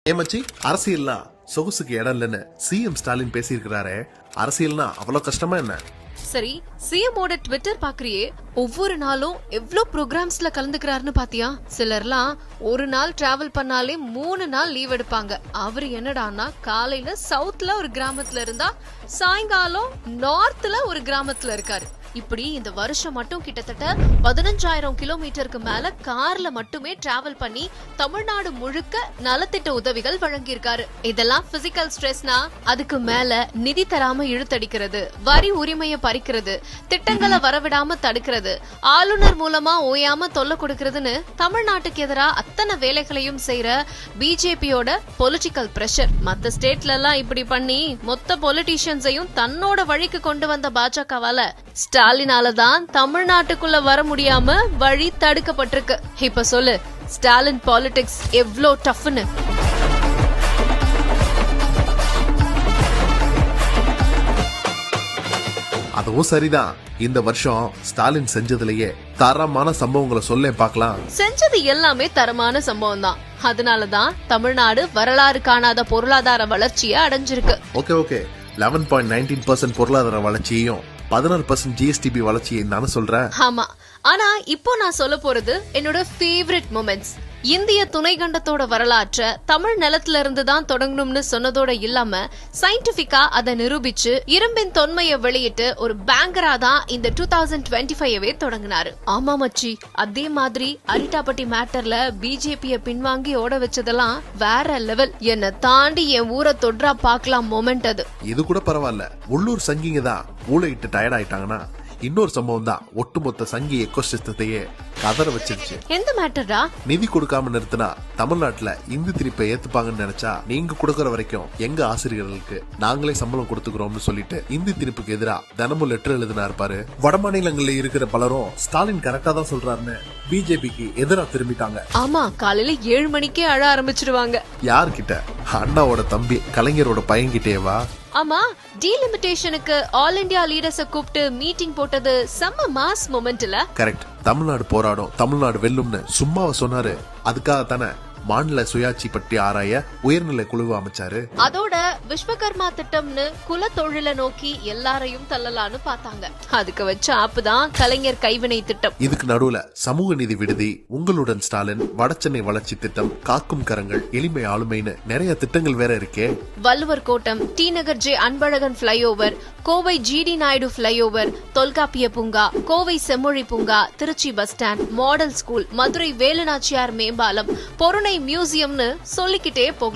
ஏமாச்சி அரசியல்னா சொகுசுக்கு இடம் இல்லைன்னு சிஎம் ஸ்டாலின் பேசியிருக்கிறாரே, அரசியல்னா அவ்வளவு கஷ்டமா என்ன? சரி, சிஎம் ஓட ட்விட்டர் பாக்குறியே, ஒவ்வொரு நாளும் எவ்ளோ ப்ரோக்ராம்ஸ்ல கலந்துக்கிறாருன்னு பாத்தியா? சிலர்லாம் ஒரு நாள் டிராவல் பண்ணாலே 3 நாள் லீவ் எடுப்பாங்க. அவரு என்னடான்னா காலையில சவுத்ல ஒரு கிராமத்துல இருந்தா சாயங்காலம் நார்த்ல ஒரு கிராமத்துல இருக்காரு. இப்படி இந்த வருஷம் மட்டும் கிட்டத்தட்ட 15,000 கிலோமீட்டருக்கு மேல கார்ல மட்டுமே டிராவல் பண்ணி தமிழ்நாடு முழுக்க நலத்திட்ட உதவிகள் வழங்கியிருக்காரு. இதெல்லாம் பிசிக்கல் ஸ்ட்ரெஸ்னா அதுக்கு மேல நிதி தராம இழுத்தடிக்கிறது, வரி உரிமையை பறிக்கிறது, திட்டங்களை வரவிடாம தடுக்கிறது, ஆளுநர் மூலமா ஓயாம தொல்லை கொடுக்கறதுன்னு தமிழ்நாட்டுக்கு எதிராக அத்தனை வேலைகளையும் செய்யற பிஜேபியோட பொலிட்டிக்கல் பிரஷர். மத்த ஸ்டேட்ல எல்லாம் இப்படி பண்ணி மொத்த பொலிட்டீஷியன்ஸையும் தன்னோட வழிக்கு கொண்டு வந்த பாஜகவால ஸ்டாலினாலதான் தமிழ்நாட்டுக்குள்ள வர முடியாம வழி தடுக்கப்பட்டிருக்கு. இப்ப சொல்லு, ஸ்டாலின் பாலிடிக்ஸ் எவ்ளோ டஃப்னு. அதுவும் சரிதான். இந்த வருஷம் ஸ்டாலின் செஞ்சதுலயே தரமான சம்பவங்களை சொல்ல பார்க்கலாம். செஞ்சது எல்லாமே தரமான சம்பவம் தான். அதனாலதான் தமிழ்நாடு வரலாறு காணாத பொருளாதார வளர்ச்சியை அடைஞ்சிருக்கு. ஓகே 11.19% பொருளாதார வளர்ச்சியையும் 16% ஜிஎஸ்டிபி வளர்ச்சியை தானே சொல்றேன். ஆமா, ஆனா இப்போ நான் சொல்ல போறது என்னோட ஃபேவரட் மொமெண்ட்ஸ். இந்திய துணைக்கண்டத்தோட வரலாற்ற தமிழ் நிலத்துல இருந்து தான் தொடங்கணும்னு சொன்னதோட இல்லாம சயின்டிபிக்கா அதை நிரூபிச்சு இரும்பின் தொன்மையை வெளியிட்டு ஒரு பேங்கரா தான் இந்த 2025வே தொடங்கினாரு. ஆமா மச்சி, அதே மாதிரி அரிட்டாப்பட்டி மேட்டர்ல பிஜேபிய பின்வாங்கி ஓட வச்சதெல்லாம் வேற லெவல். என்ன தாண்டி என் ஊரை தொற்றா பாக்கலாம் மொமெண்ட் அது. இது கூட பரவாயில்ல, உள்ளூர் சங்கிங்க தான் ஊழையிட்டு டயர்ட் ஆயிட்டாங்கன்னா இன்னொரு சம்பவம் தான் ஒட்டுமொத்த சங்கி எக்கோசிஸ்டத்தையே கதற வச்சிருச்சு. எந்த மேட்டரா? நிதி கொடுக்காம நிறுத்தினா தமிழ்நாட்டுல இந்தி திணிப்பை ஏத்துப்பாங்கன்னு நினைச்சா நீங்க கொடுக்கற வரைக்கும் எங்க ஆசிரியர்களுக்கு நாங்களே சம்பளம் கொடுத்துக்கிறோம்னு சொல்லிட்டு இந்தி திணிப்புக்கு எதிராக தினமும் லெட்டர் எழுதினா இருப்பாரு. வட மாநிலங்கள்ல இருக்கிற பலரும் ஸ்டாலின் கரெக்டா தான் சொல்றாருன்னு பிஜேபிக்கு எதிராக திரும்பிட்டாங்க. ஆமா, காலையில 7 மணிக்கே அழ ஆரம்பிச்சிருவாங்க. யார்கிட்ட? அண்ணாவோட தம்பி கலைஞரோட பையன்கிட்டேவா? ஆமா, டீலிமிட்டேஷனுக்கு ஆல் இந்தியா லீடர்ஸ கூப்பிட்டு மீட்டிங் போட்டது செம்ம மாஸ் மொமெண்ட்ல. கரெக்ட். தமிழ்நாடு போராடும், தமிழ்நாடு வெல்லும்னு சும்மாவ சொன்னாரு. அதுக்காக தானே மாநில சுயாட்சி பற்றி ஆராய உயர்நிலை குழுவை அமைச்சாரு. அதோட விஸ்வகர்மா திட்டம்னு குல தொழில நோக்கி எல்லாரையும் தள்ளலான்னு பார்த்தாங்க. அதுக்கு வச்ச ஆப்புதான் கலைஞர் கைவினை திட்டம். இதுக்கு நடுவுல சமூக நீதி விடுதி, உங்களுடன் ஸ்டாலின், வடசென்னை வளர்ச்சி திட்டம், காக்கும் கரங்கள், எளிமை ஆளுமைன்னு நிறைய திட்டங்கள் வேற இருக்கே. Valluvar Kottam, T Nagar J Anbazhagan flyover, Kovai GD Naidu flyover, Tholkappiya Poonga, Kovai Semmozhi Poonga, Trichy bus stand, model school, Madurai Velunachiyar மேம்பாலம், பொருணை மியூசியம்னு சொல்லிக்கிட்டே போகலாம்.